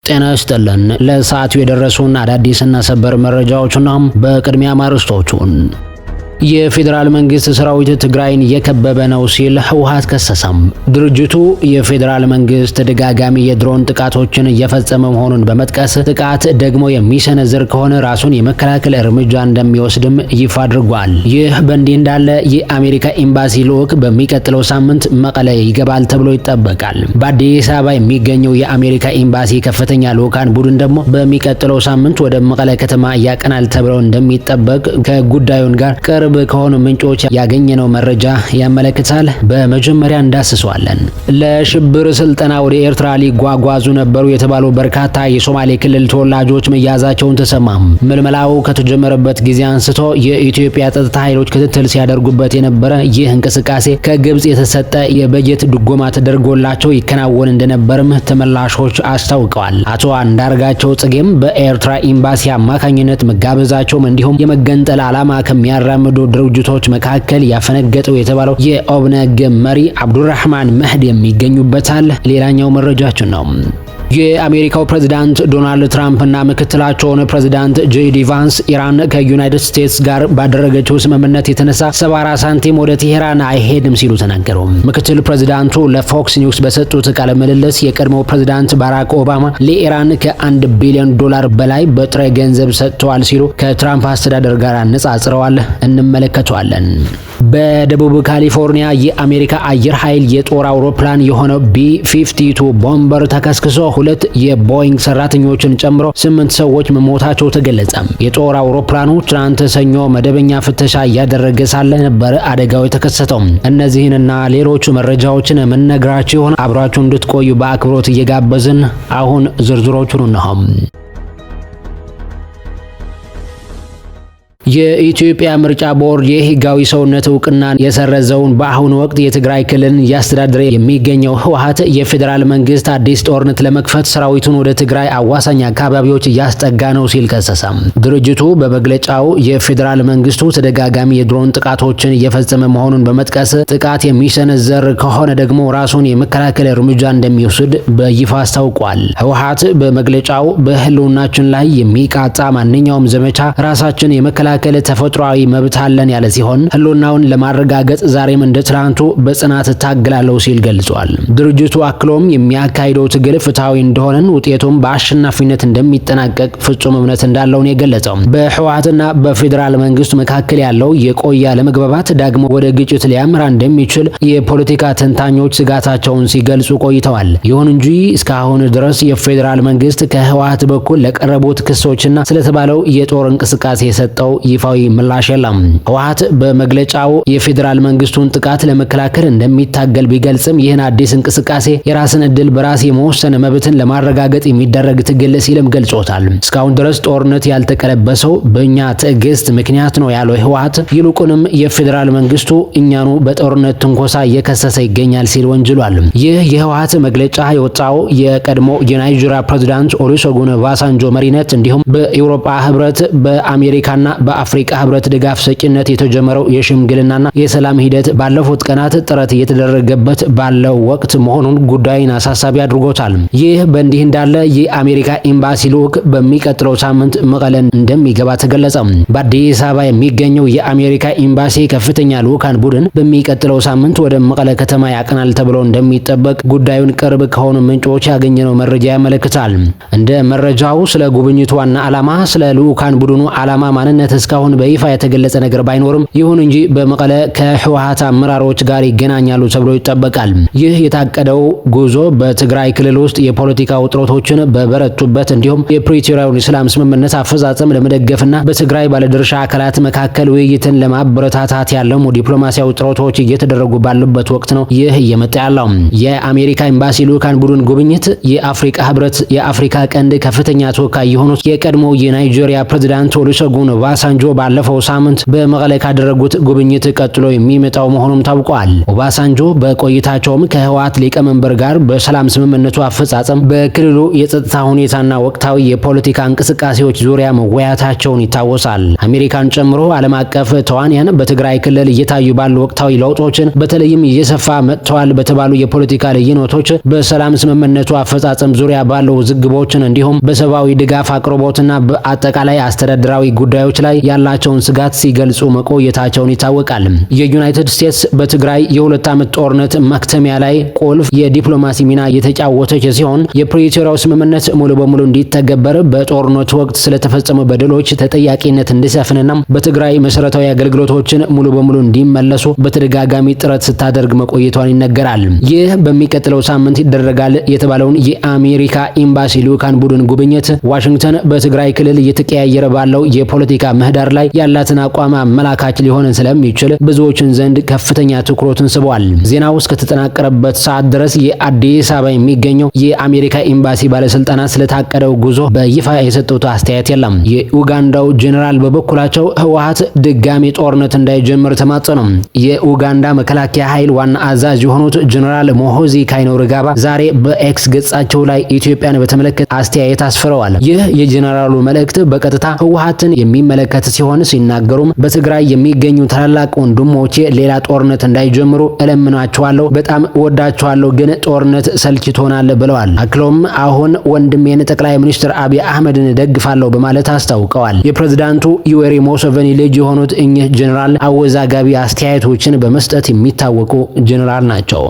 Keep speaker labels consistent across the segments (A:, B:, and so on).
A: ጤና ይስጥልን። ለሰዓቱ የደረሱና አዳዲስና ሰበር መረጃዎችና በቅድሚያ ማርስቶቹን የፌዴራል መንግስት ሰራዊት ትግራይን እየከበበ ነው ሲል ህወሓት ከሰሰም። ድርጅቱ የፌዴራል መንግስት ተደጋጋሚ የድሮን ጥቃቶችን እየፈጸመ መሆኑን በመጥቀስ ጥቃት ደግሞ የሚሰነዝር ከሆነ ራሱን የመከላከል እርምጃ እንደሚወስድም ይፋ አድርጓል። ይህ በእንዲህ እንዳለ የአሜሪካ ኤምባሲ ልዑክ በሚቀጥለው ሳምንት መቀለ ይገባል ተብሎ ይጠበቃል። በአዲስ አበባ የሚገኘው የአሜሪካ ኤምባሲ ከፍተኛ ልዑካን ቡድን ደግሞ በሚቀጥለው ሳምንት ወደ መቀለ ከተማ ያቀናል ተብሎ እንደሚጠበቅ ከጉዳዩን ጋር ቅርብ ከሆኑ ምንጮች ያገኘነው መረጃ ያመለክታል። በመጀመሪያ እንዳስሰዋለን። ለሽብር ስልጠና ወደ ኤርትራ ሊጓጓዙ ነበሩ የተባሉ በርካታ የሶማሌ ክልል ተወላጆች መያዛቸውን ተሰማም። ምልመላው ከተጀመረበት ጊዜ አንስቶ የኢትዮጵያ ጸጥታ ኃይሎች ክትትል ሲያደርጉበት የነበረ ይህ እንቅስቃሴ ከግብጽ የተሰጠ የበጀት ድጎማ ተደርጎላቸው ይከናወን እንደነበርም ተመላሾች አስታውቀዋል። አቶ አንዳርጋቸው ጽጌም በኤርትራ ኤምባሲ አማካኝነት መጋበዛቸውም እንዲሁም የመገንጠል ዓላማ ከሚያራምዱ ድርጅቶች መካከል ያፈነገጠው የተባለው የኦብነግ መሪ አብዱራህማን መህዲ የሚገኙበታል። ሌላኛው መረጃችን ነው። የአሜሪካው ፕሬዝዳንት ዶናልድ ትራምፕ እና ምክትላቸውን ፕሬዝዳንት ጄዲ ቫንስ ኢራን ከዩናይትድ ስቴትስ ጋር ባደረገችው ስምምነት የተነሳ 74 ሳንቲም ወደ ቴሄራን አይሄድም ሲሉ ተናገሩ። ምክትል ፕሬዝዳንቱ ለፎክስ ኒውስ በሰጡት ቃለ ምልልስ የቀድሞው ፕሬዝዳንት ባራክ ኦባማ ለኢራን ከ1 ቢሊዮን ዶላር በላይ በጥሬ ገንዘብ ሰጥተዋል ሲሉ ከትራምፕ አስተዳደር ጋር አነጻጽረዋል። እንመለከተዋለን። በደቡብ ካሊፎርኒያ የአሜሪካ አየር ኃይል የጦር አውሮፕላን የሆነው ቢ-52 ቦምበር ተከስክሶ 2 የቦይንግ ሰራተኞችን ጨምሮ 8 ሰዎች መሞታቸው ተገለጸ። የጦር አውሮፕላኑ ትናንት ሰኞ መደበኛ ፍተሻ እያደረገ ሳለ ነበር አደጋው የተከሰተው። እነዚህንና ሌሎች መረጃዎችን የምንነግራችሁ ይሆናል። አብራችሁ እንድትቆዩ በአክብሮት እየጋበዝን አሁን ዝርዝሮቹን እንሆ። የኢትዮጵያ ምርጫ ቦርድ የህጋዊ ሰውነት እውቅናን የሰረዘውን በአሁኑ ወቅት የትግራይ ክልልን እያስተዳደረ የሚገኘው ህወሓት የፌዴራል መንግስት አዲስ ጦርነት ለመክፈት ሰራዊቱን ወደ ትግራይ አዋሳኝ አካባቢዎች እያስጠጋ ነው ሲል ከሰሰም። ድርጅቱ በመግለጫው የፌዴራል መንግስቱ ተደጋጋሚ የድሮን ጥቃቶችን እየፈጸመ መሆኑን በመጥቀስ ጥቃት የሚሰነዘር ከሆነ ደግሞ ራሱን የመከላከል እርምጃ እንደሚወስድ በይፋ አስታውቋል። ህወሓት በመግለጫው በህልውናችን ላይ የሚቃጣ ማንኛውም ዘመቻ ራሳችን የመከላከል ተፈጥሯዊ መብት አለን ያለ ሲሆን ህልውናውን ለማረጋገጥ ዛሬም እንደ ትናንቱ በጽናት ታግላለሁ ሲል ገልጿል። ድርጅቱ አክሎም የሚያካሂደው ትግል ፍትሃዊ እንደሆነ ውጤቱም በአሸናፊነት እንደሚጠናቀቅ ፍጹም እምነት እንዳለው ነው የገለጸው። በህወሓትና በፌዴራል መንግስት መካከል ያለው የቆየ አለመግባባት ዳግሞ ወደ ግጭት ሊያመራ እንደሚችል የፖለቲካ ተንታኞች ስጋታቸውን ሲገልጹ ቆይተዋል። ይሁን እንጂ እስካሁን ድረስ የፌዴራል መንግስት ከህወሓት በኩል ለቀረቡት ክሶችና ስለተባለው የጦር እንቅስቃሴ የሰጠው ይፋዊ ምላሽ የለም። ህወሓት በመግለጫው የፌዴራል መንግስቱን ጥቃት ለመከላከል እንደሚታገል ቢገልጽም ይህን አዲስ እንቅስቃሴ የራስን እድል በራስ የመወሰን መብትን ለማረጋገጥ የሚደረግ ትግል ሲልም ገልጾታል። እስካሁን ድረስ ጦርነት ያልተቀለበሰው በእኛ ትዕግስት ምክንያት ነው ያለው ህወሓት ይልቁንም የፌዴራል መንግስቱ እኛኑ በጦርነት ትንኮሳ እየከሰሰ ይገኛል ሲል ወንጅሏል። ይህ የህወሓት መግለጫ የወጣው የቀድሞ የናይጄሪያ ፕሬዝዳንት ኦሉሴጉን ኦባሳንጆ መሪነት እንዲሁም በአውሮፓ ህብረት በአሜሪካና በአፍሪካ ህብረት ድጋፍ ሰጪነት የተጀመረው የሽምግልናና የሰላም ሂደት ባለፉት ቀናት ጥረት እየተደረገበት ባለው ወቅት መሆኑን ጉዳይን አሳሳቢ አድርጎታል። ይህ በእንዲህ እንዳለ የአሜሪካ ኤምባሲ ልዑክ በሚቀጥለው ሳምንት መቀለን እንደሚገባ ተገለጸ። በአዲስ አበባ የሚገኘው የአሜሪካ ኤምባሲ ከፍተኛ ልዑካን ቡድን በሚቀጥለው ሳምንት ወደ መቀለ ከተማ ያቀናል ተብሎ እንደሚጠበቅ ጉዳዩን ቅርብ ከሆኑ ምንጮች ያገኘነው መረጃ ያመለክታል። እንደ መረጃው ስለ ጉብኝቱ ዋና ዓላማ፣ ስለ ልዑካን ቡድኑ ዓላማ ማንነት እስካሁን በይፋ የተገለጸ ነገር ባይኖርም ይሁን እንጂ በመቀለ ከህወሓት አመራሮች ጋር ይገናኛሉ ተብሎ ይጠበቃል። ይህ የታቀደው ጉዞ በትግራይ ክልል ውስጥ የፖለቲካ ውጥረቶችን በበረቱበት እንዲሁም የፕሪቶሪያውን የሰላም ስምምነት አፈጻጸም ለመደገፍና በትግራይ ባለድርሻ አካላት መካከል ውይይትን ለማበረታታት ያለሙ ዲፕሎማሲያዊ ጥረቶች እየተደረጉ ባሉበት ወቅት ነው ይህ እየመጣ ያለው። የአሜሪካ ኤምባሲ ልዑካን ቡድን ጉብኝት የአፍሪካ ህብረት የአፍሪካ ቀንድ ከፍተኛ ተወካይ የሆኑት የቀድሞ የናይጄሪያ ፕሬዝዳንት ኦሉሴጉን ኦባሳንጆ ኦባሳንጆ ባለፈው ሳምንት በመቀለ ካደረጉት ጉብኝት ቀጥሎ የሚመጣው መሆኑም ታውቋል። ኦባሳንጆ በቆይታቸውም ከህወሓት ሊቀመንበር ጋር በሰላም ስምምነቱ አፈጻጸም በክልሉ የጸጥታ ሁኔታና ወቅታዊ የፖለቲካ እንቅስቃሴዎች ዙሪያ መወያየታቸውን ይታወሳል። አሜሪካን ጨምሮ ዓለም አቀፍ ተዋንያን በትግራይ ክልል እየታዩ ባሉ ወቅታዊ ለውጦችን በተለይም እየሰፋ መጥተዋል በተባሉ የፖለቲካ ልዩነቶች በሰላም ስምምነቱ አፈጻጸም ዙሪያ ባለው ውዝግቦችን እንዲሁም በሰብአዊ ድጋፍ አቅርቦትና በአጠቃላይ አስተዳደራዊ ጉዳዮች ላይ ያላቸውን ስጋት ሲገልጹ መቆየታቸውን ይታወቃል። የዩናይትድ ስቴትስ በትግራይ የ2 ዓመት ጦርነት መክተሚያ ላይ ቁልፍ የዲፕሎማሲ ሚና የተጫወተች ሲሆን የፕሪቶሪያው ስምምነት ሙሉ በሙሉ እንዲተገበር በጦርነቱ ወቅት ስለተፈጸሙ በደሎች ተጠያቂነት እንዲሰፍንና በትግራይ መሰረታዊ አገልግሎቶችን ሙሉ በሙሉ እንዲመለሱ በተደጋጋሚ ጥረት ስታደርግ መቆየቷን ይነገራል። ይህ በሚቀጥለው ሳምንት ይደረጋል የተባለውን የአሜሪካ ኤምባሲ ልዑካን ቡድን ጉብኝት ዋሽንግተን በትግራይ ክልል እየተቀያየረ ባለው የፖለቲካ ምህዳር ላይ ያላትን አቋም አመላካች ሊሆን ስለሚችል ብዙዎችን ዘንድ ከፍተኛ ትኩረትን ስቧል። ዜናው እስከተጠናቀረበት ሰዓት ድረስ የአዲስ አበባ የሚገኘው የአሜሪካ ኤምባሲ ባለስልጣናት ስለታቀደው ጉዞ በይፋ የሰጡት አስተያየት የለም። የኡጋንዳው ጄኔራል በበኩላቸው ህወሓት ድጋሚ ጦርነት እንዳይጀምር ተማጸኑ። የኡጋንዳ መከላከያ ኃይል ዋና አዛዥ የሆኑት ጄኔራል ሞሆዚ ካይኖርጋባ ዛሬ በኤክስ ገጻቸው ላይ ኢትዮጵያን በተመለከተ አስተያየት አስፍረዋል። ይህ የጄኔራሉ መልእክት በቀጥታ ህወሓትን የሚመለከት ሲሆን ሲናገሩም በትግራይ የሚገኙ ታላላቅ ወንድሞቼ ሌላ ጦርነት እንዳይጀምሩ እለምናቸዋለሁ፣ በጣም ወዳቸዋለሁ፣ ግን ጦርነት ሰልችቶናል ብለዋል። አክሎም አሁን ወንድሜን ጠቅላይ ሚኒስትር አብይ አህመድን ደግፋለሁ በማለት አስታውቀዋል። የፕሬዝዳንቱ ዩዌሪ ሙሴቬኒ ልጅ የሆኑት እኚህ ጄኔራል አወዛጋቢ አስተያየቶችን በመስጠት የሚታወቁ ጄኔራል ናቸው።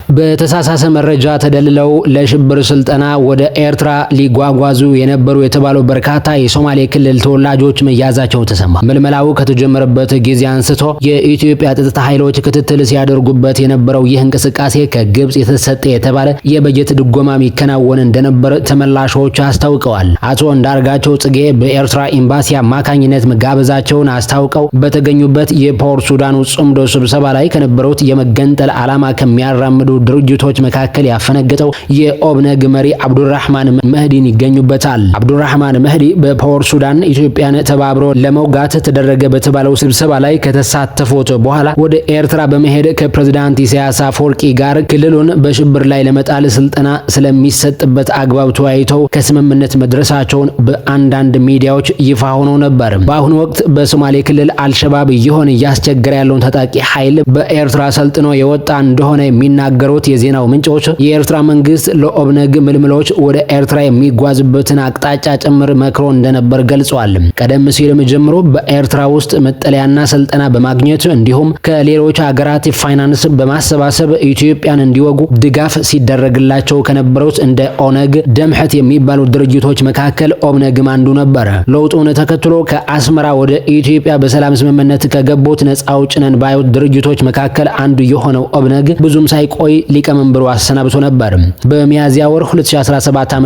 A: በተሳሳተ መረጃ ተደልለው ለሽብር ስልጠና ወደ ኤርትራ ሊጓጓዙ የነበሩ የተባሉ በርካታ የሶማሌ ክልል ተወላጆች መያዛቸው ተሰማ። ምልመላው ከተጀመረበት ጊዜ አንስቶ የኢትዮጵያ ጸጥታ ኃይሎች ክትትል ሲያደርጉበት የነበረው ይህ እንቅስቃሴ ከግብጽ የተሰጠ የተባለ የበጀት ድጎማ የሚከናወን እንደነበር ተመላሾች አስታውቀዋል። አቶ እንዳርጋቸው ጽጌ በኤርትራ ኤምባሲ አማካኝነት መጋበዛቸውን አስታውቀው በተገኙበት የፖርት ሱዳኑ ጽምዶ ስብሰባ ላይ ከነበሩት የመገንጠል ዓላማ ከሚያራምዱ ድርጅቶች መካከል ያፈነገጠው የኦብነግ መሪ አብዱራህማን መህዲን ይገኙበታል። አብዱራህማን መህዲ በፖርት ሱዳን ኢትዮጵያን ተባብሮ ለመውጋት ተደረገ በተባለው ስብሰባ ላይ ከተሳተፉት በኋላ ወደ ኤርትራ በመሄድ ከፕሬዝዳንት ኢሳያስ አፈወርቂ ጋር ክልሉን በሽብር ላይ ለመጣል ስልጠና ስለሚሰጥበት አግባብ ተወያይተው ከስምምነት መድረሳቸውን በአንዳንድ ሚዲያዎች ይፋ ሆኖ ነበር። በአሁኑ ወቅት በሶማሌ ክልል አልሸባብ እየሆነ እያስቸገረ ያለውን ታጣቂ ኃይል በኤርትራ ሰልጥኖ የወጣ እንደሆነ የሚናገሩ የዜናው ምንጮች የኤርትራ መንግስት ለኦብነግ ምልምሎች ወደ ኤርትራ የሚጓዝበትን አቅጣጫ ጭምር መክሮ እንደነበር ገልጿል። ቀደም ሲልም ጀምሮ በኤርትራ ውስጥ መጠለያና ስልጠና በማግኘት እንዲሁም ከሌሎች ሀገራት ፋይናንስ በማሰባሰብ ኢትዮጵያን እንዲወጉ ድጋፍ ሲደረግላቸው ከነበሩት እንደ ኦነግ፣ ደምሐት የሚባሉ ድርጅቶች መካከል ኦብነግም አንዱ ነበር። ለውጡን ተከትሎ ከአስመራ ወደ ኢትዮጵያ በሰላም ስምምነት ከገቡት ነፃ አውጪ ነን ባዩት ድርጅቶች መካከል አንዱ የሆነው ኦብነግ ብዙም ሳይቆይ ሊቀመንበሩ አሰናብቶ ነበር። በሚያዝያ ወር 2017 ዓ.ም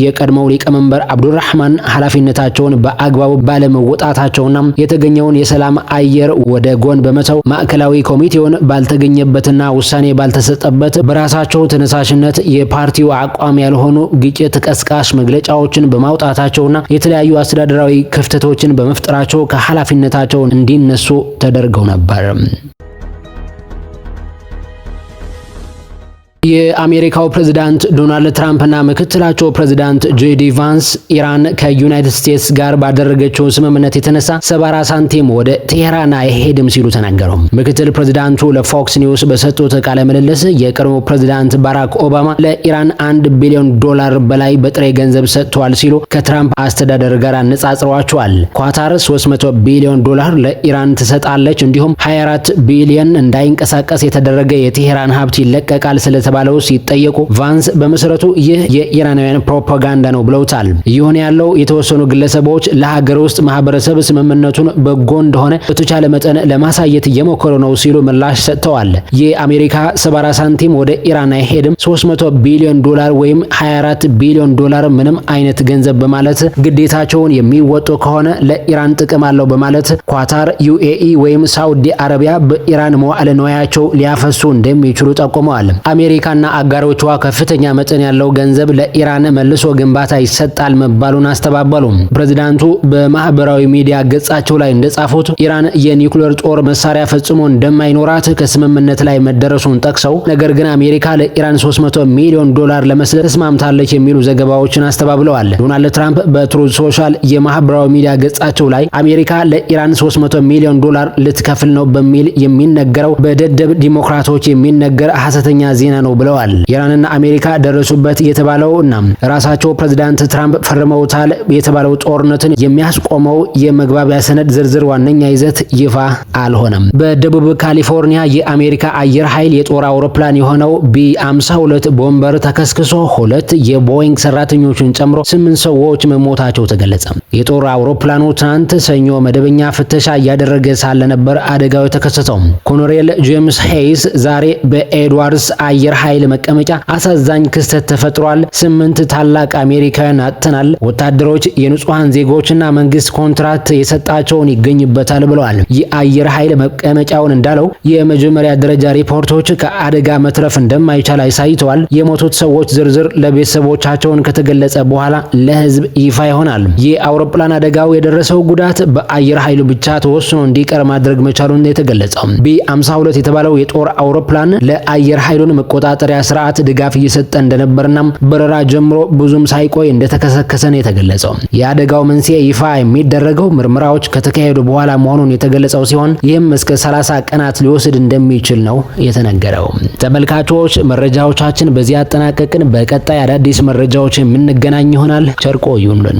A: የቀድሞው ሊቀመንበር አብዱራህማን ኃላፊነታቸውን በአግባቡ ባለመወጣታቸውና የተገኘውን የሰላም አየር ወደ ጎን በመተው ማዕከላዊ ኮሚቴውን ባልተገኘበትና ውሳኔ ባልተሰጠበት በራሳቸው ተነሳሽነት የፓርቲው አቋም ያልሆኑ ግጭት ቀስቃሽ መግለጫዎችን በማውጣታቸውና የተለያዩ አስተዳደራዊ ክፍተቶችን በመፍጠራቸው ከኃላፊነታቸው እንዲነሱ ተደርገው ነበር። የአሜሪካው ፕሬዝዳንት ዶናልድ ትራምፕና ምክትላቸው ፕሬዝዳንት ጄዲ ቫንስ ኢራን ከዩናይትድ ስቴትስ ጋር ባደረገችው ስምምነት የተነሳ 70 ሳንቲም ወደ ቴሄራን አይሄድም ሲሉ ተናገሩ። ምክትል ፕሬዝዳንቱ ለፎክስ ኒውስ በሰጡት ቃለ ምልልስ የቀድሞ ፕሬዝዳንት ባራክ ኦባማ ለኢራን $1 ቢሊዮን በላይ በጥሬ ገንዘብ ሰጥተዋል ሲሉ ከትራምፕ አስተዳደር ጋር አነጻጽረዋቸዋል። ኳታር $300 ቢሊዮን ለኢራን ትሰጣለች፣ እንዲሁም 24 ቢሊዮን እንዳይንቀሳቀስ የተደረገ የቴሄራን ሀብት ይለቀቃል ስለተባለው ሲጠየቁ ቫንስ በመሰረቱ ይህ የኢራናውያን ፕሮፓጋንዳ ነው ብለውታል። ይሁን ያለው የተወሰኑ ግለሰቦች ለሀገር ውስጥ ማህበረሰብ ስምምነቱን በጎ እንደሆነ በተቻለ መጠን ለማሳየት እየሞከሩ ነው ሲሉ ምላሽ ሰጥተዋል። የአሜሪካ 70 ሳንቲም ወደ ኢራን አይሄድም፣ $300 ቢሊዮን ወይም $24 ቢሊዮን ምንም አይነት ገንዘብ በማለት ግዴታቸውን የሚወጡ ከሆነ ለኢራን ጥቅም አለው በማለት ኳታር፣ ዩኤኢ ወይም ሳውዲ አረቢያ በኢራን መዋዕለ ንዋያቸው ሊያፈሱ እንደሚችሉ ጠቁመዋል። አሜሪካ አሜሪካና አጋሮቿ ከፍተኛ መጠን ያለው ገንዘብ ለኢራን መልሶ ግንባታ ይሰጣል መባሉን አስተባበሉ። ፕሬዝዳንቱ በማህበራዊ ሚዲያ ገጻቸው ላይ እንደጻፉት ኢራን የኒውክሌር ጦር መሳሪያ ፈጽሞ እንደማይኖራት ከስምምነት ላይ መደረሱን ጠቅሰው ነገር ግን አሜሪካ ለኢራን 300 ሚሊዮን ዶላር ለመስጠት ተስማምታለች የሚሉ ዘገባዎችን አስተባብለዋል። ዶናልድ ትራምፕ በትሩዝ ሶሻል የማህበራዊ ሚዲያ ገጻቸው ላይ አሜሪካ ለኢራን 300 ሚሊዮን ዶላር ልትከፍል ነው በሚል የሚነገረው በደደብ ዲሞክራቶች የሚነገር ሐሰተኛ ዜና ነው ብለዋል። ኢራንና አሜሪካ ደረሱበት የተባለው እና ራሳቸው ፕሬዝዳንት ትራምፕ ፈርመውታል የተባለው ጦርነትን የሚያስቆመው የመግባቢያ ሰነድ ዝርዝር ዋነኛ ይዘት ይፋ አልሆነም። በደቡብ ካሊፎርኒያ የአሜሪካ አየር ኃይል የጦር አውሮፕላን የሆነው ቢ52 ቦምበር ተከስክሶ 2 የቦይንግ ሰራተኞችን ጨምሮ 8 ሰዎች መሞታቸው ተገለጸ። የጦር አውሮፕላኑ ትናንት ሰኞ መደበኛ ፍተሻ እያደረገ ሳለ ነበር አደጋው የተከሰተው። ኮሎኔል ጄምስ ሄይስ ዛሬ በኤድዋርድስ አየር ኃይል መቀመጫ አሳዛኝ ክስተት ተፈጥሯል፣ 8 ታላቅ አሜሪካውያን አጥተናል፣ ወታደሮች የንጹሃን ዜጎችና መንግስት ኮንትራክት የሰጣቸውን ይገኝበታል ብለዋል። የአየር ኃይል መቀመጫውን እንዳለው የመጀመሪያ ደረጃ ሪፖርቶች ከአደጋ መትረፍ እንደማይቻል አሳይተዋል። የሞቱት ሰዎች ዝርዝር ለቤተሰቦቻቸውን ከተገለጸ በኋላ ለህዝብ ይፋ ይሆናል። የአውሮፕላን አደጋው የደረሰው ጉዳት በአየር ኃይሉ ብቻ ተወስኖ እንዲቀር ማድረግ መቻሉን የተገለጸው ቢ52 የተባለው የጦር አውሮፕላን ለአየር ኃይሉን መቆጣጠሪያ ስርዓት ድጋፍ እየሰጠ እንደነበርና በረራ ጀምሮ ብዙም ሳይቆይ እንደተከሰከሰ ነው የተገለጸው። የአደጋው መንስኤ ይፋ የሚደረገው ምርመራዎች ከተካሄዱ በኋላ መሆኑን የተገለጸው ሲሆን ይህም እስከ 30 ቀናት ሊወስድ እንደሚችል ነው የተነገረው። ተመልካቾች መረጃዎቻችን በዚህ አጠናቀቅን። በቀጣይ አዳዲስ መረጃዎች የምንገናኝ ይሆናል። ቸር ቆዩልን።